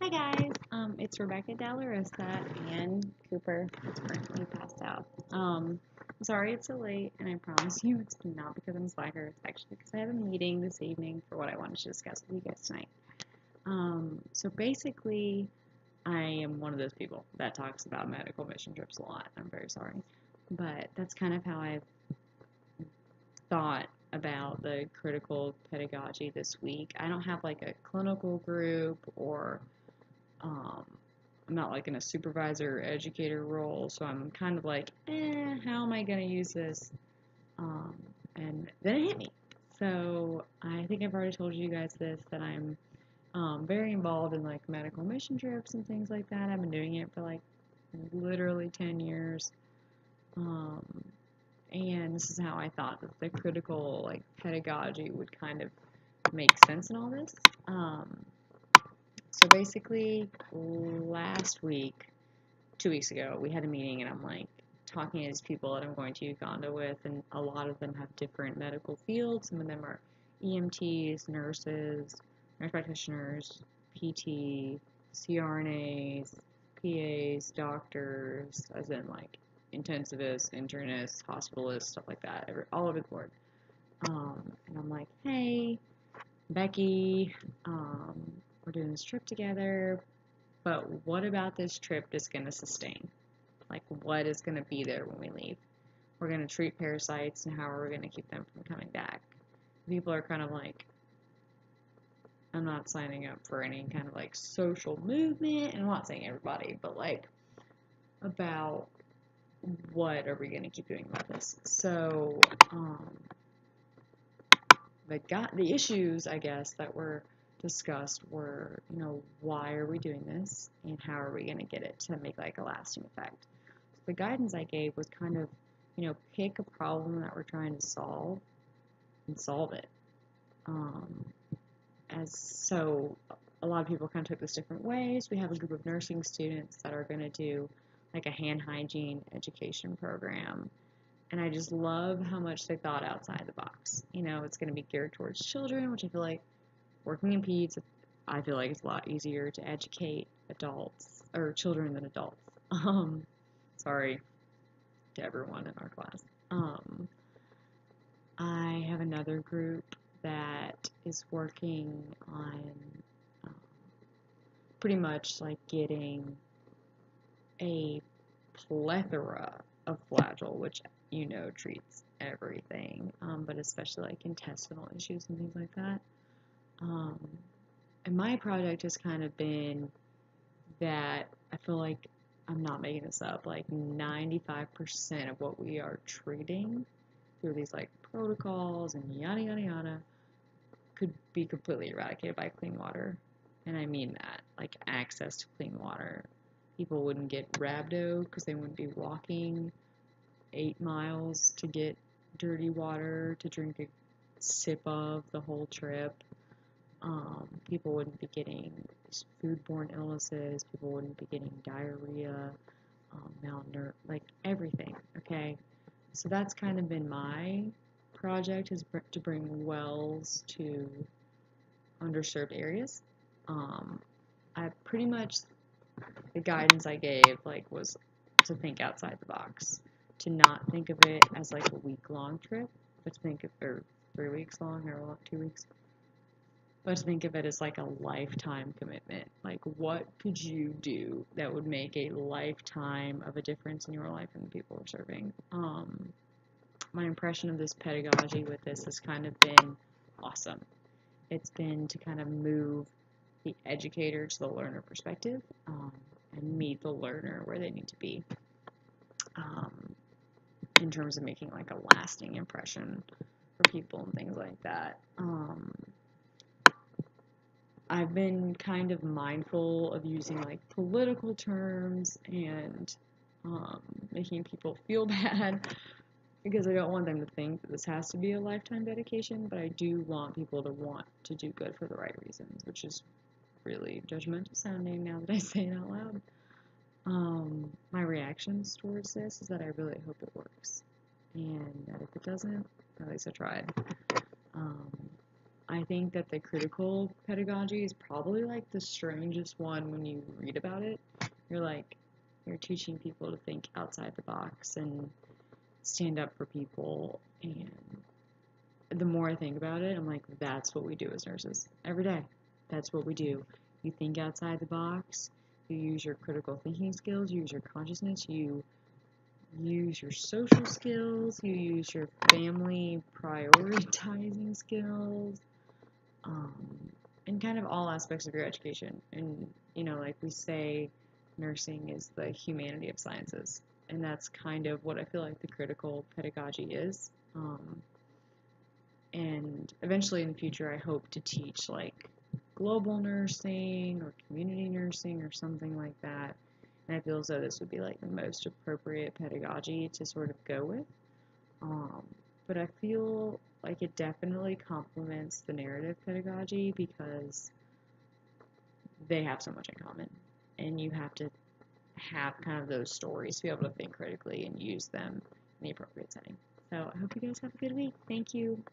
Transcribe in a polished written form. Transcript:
Hi guys, it's Rebecca Delarosa and Cooper is currently passed out. Sorry it's so late, and I promise you it's not because I'm a slacker. It's actually because I have a meeting this evening for what I wanted to discuss with you guys tonight. So basically, I am one of those people that talks about medical mission trips a lot. I'm very sorry, but that's kind of how I've thought about the critical pedagogy this week. I don't have like a clinical group or um, I'm not like in a supervisor or educator role, so I'm kind of like, how am I going to use this? Um, and then it hit me. So I think I've already told you guys this, that I'm very involved in like medical mission trips and things like that. I've been doing it for like literally 10 years. Um, and this is how I thought that the critical like pedagogy would kind of make sense in all this. So basically, last week, 2 weeks ago, we had a meeting, and I'm like talking to these people that I'm going to Uganda with, and a lot of them have different medical fields. Some of them are EMTs, nurses, nurse practitioners, PT, CRNAs, PAs, doctors, as in like intensivists, internists, hospitalists, stuff like that, all over the board. And I'm like, hey, Becky, we're doing this trip together, but what about this trip is going to sustain? Like, what is going to be there when we leave? We're going to treat parasites, and how are we going to keep them from coming back? People are kind of like, I'm not signing up for any kind of like social movement, and I'm not saying everybody, but like, about what are we going to keep doing about this? So, the issues, I guess, that were discussed were, why are we doing this, and how are we going to get it to make like a lasting effect? So the guidance I gave was kind of, pick a problem that we're trying to solve and solve it. So a lot of people kind of took this different ways. We have a group of nursing students that are going to do like a hand hygiene education program. And I just love how much they thought outside the box. It's going to be geared towards children, which I feel like working in peds, I feel like it's a lot easier to educate adults or children than adults. Sorry to everyone in our class. I have another group that is working on pretty much like getting a plethora of flagell, which treats everything, but especially like intestinal issues and things like that. And my project has kind of been that I feel like I'm not making this up, like 95% of what we are treating through these like protocols and yada yada yada could be completely eradicated by clean water. And I mean that, like access to clean water. People wouldn't get rhabdo because they wouldn't be walking 8 miles to get dirty water to drink a sip of the whole trip. People wouldn't be getting foodborne illnesses. People wouldn't be getting diarrhea, like everything. Okay, so that's kind of been my project, is to bring wells to underserved areas. I pretty much, the guidance I gave was to think outside the box, to not think of it as like a week-long trip, but to think of, or 3 weeks long, or 2 weeks, but to think of it as like a lifetime commitment. Like, what could you do that would make a lifetime of a difference in your life and the people we're serving? My impression of this pedagogy with this has kind of been awesome. It's been to kind of move the educator to the learner perspective, and meet the learner where they need to be, in terms of making like a lasting impression for people and things like that. I've been kind of mindful of using like political terms and making people feel bad, because I don't want them to think that this has to be a lifetime dedication, but I do want people to want to do good for the right reasons, which is really judgmental sounding now that I say it out loud. My reactions towards this is that I really hope it works, and that if it doesn't, at least I tried. I think that the critical pedagogy is probably like the strangest one when you read about it. You're like, you're teaching people to think outside the box and stand up for people. And the more I think about it, I'm like, that's what we do as nurses every day. That's what we do. You think outside the box, you use your critical thinking skills, you use your consciousness, you use your social skills, you use your family prioritizing skills, in kind of all aspects of your education. And, like we say, nursing is the humanity of sciences. And that's kind of what I feel like the critical pedagogy is. And eventually in the future, I hope to teach like global nursing or community nursing or something like that. And I feel as though this would be like the most appropriate pedagogy to sort of go with. But I feel like it definitely complements the narrative pedagogy because they have so much in common. And you have to have kind of those stories to be able to think critically and use them in the appropriate setting. So I hope you guys have a good week. Thank you.